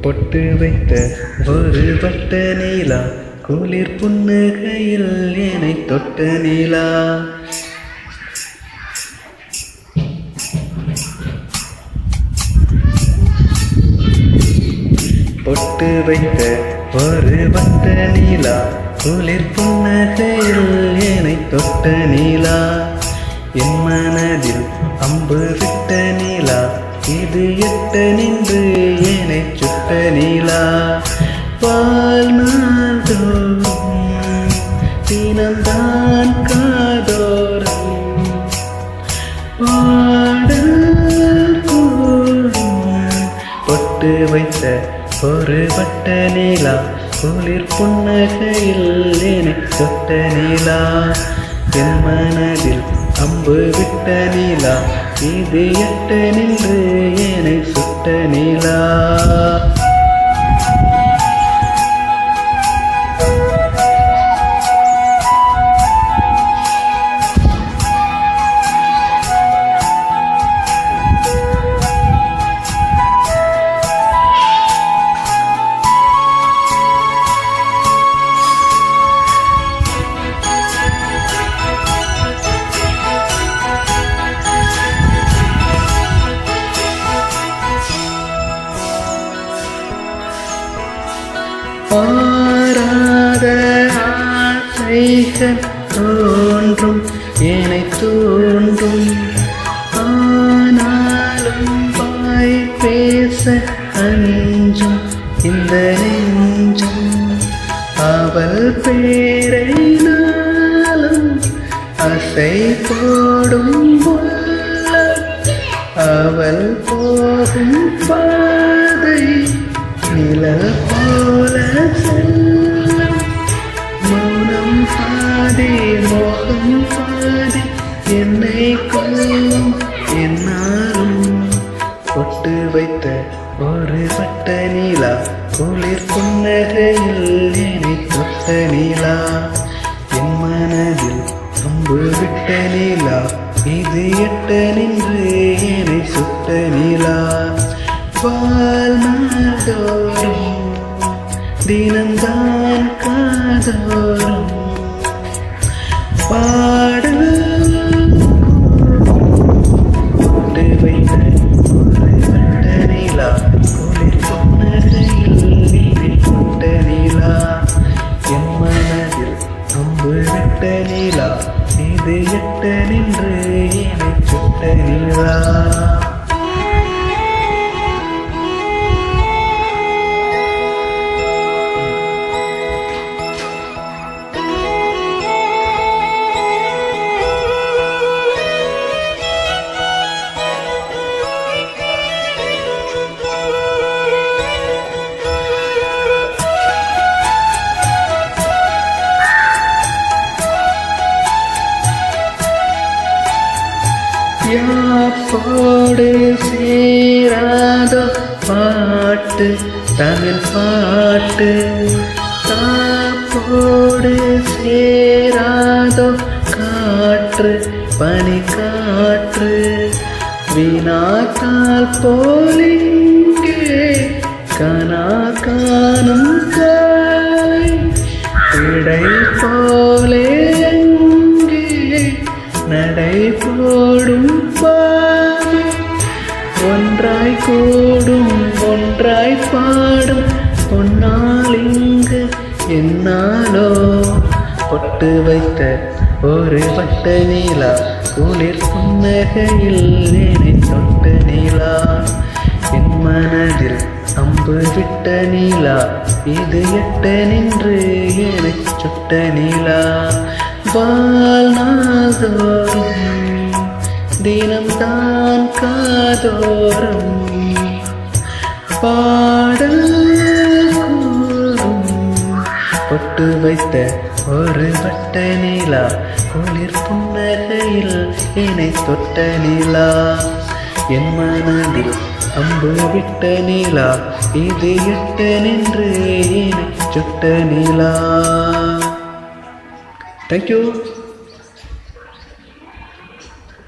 பொட்டு வைத்த ஒரு வட்ட நீலா, குளிர் புன்னகையில் என்னை தொட்ட நீலா. பொட்டு வைத்த ஒரு வட்ட நீலா, குளிர் புன்னகையில் என்னை தொட்ட நீலா. என் மனதில் அம்பு விட்ட நீலா, இது எட்ட நின்று என்னை சுட்ட நீலா. வாழ்நாள் தோறும் தினம்தான் காதோறும் பாடல் கூறும். பொட்டு வைத்த ஒரு வட்ட நீலா, குளிர் புன்னகையில் என்னை தொட்ட நீலா. என் மனதில் அம்பு விட்ட நீலா, இது எட்ட நின்று என்னை சுட்ட நீலா. பாராத ஆசைகள் தோன்றும் என்னை தோன்றும், ஆனாலும் வாய் பேச அஞ்சும் இந்த நெஞ்சம். அவள் பேரை நாளும் அசை போடும் உள்ளம், அவள் போகும் பாதை நிழல் போல செல்லும். மௌனம் பாதி மோகம் பாதி என்னை கொல்லும் என்னாலும். பொட்டு வைத்த ஒரு வட்ட நீலா, குளிர் புன்னகையில் என்னை தொட்ட நீலா. என் மனதில் அம்பு விட்ட நீலா, இது எட்ட நின்று என்னை சுட்ட நீலா. வாழ்நாள் தோறும் தினம்தான் காதோறும் பாடல். பொட்டு வைத்த ஒரு வட்ட நீலா, குளிர் புன்னகையில் என்னை தொட்ட நீலா. என் மனதில் அம்பு விட்ட நீலா, இது எட்ட நின்று என்னை சுட்ட நீலா. யாப்போடு சேராதோ பாட்டு தமிழ் பாட்டு, காப்போடு சேராதோ காற்று பனி காற்று. வினாத்தால் போலிங்கே கனா காணும் காலை, இடை போலே அங்கே நடை போடும் பாடு. ஒன்றாய் கூடும் ஒன்றாய் பாடும் பொன்னால் இங்கு என்னாலோ. பொட்டு வைத்த ஒரு வட்ட நீலா, குளிர் புன்னகையில் என்னை தொட்ட நீலா. என் மனதில் அம்பு விட்ட நீலா, இது எட்ட நின்று என்னை சுட்ட நீலா. வாழ்நாள் தோறும் தினம்தான் காதோறும் பாடல் கூறும். பொட்டு வைத்த ஒரு வட்ட நீலா, குளிர் புன்னகையில் என்னை தொட்ட நீலா. என் மனதில் அம்பு விட்ட நீலா, இது எட்ட நின்று என்னை சுட்ட நீலா. Thank you.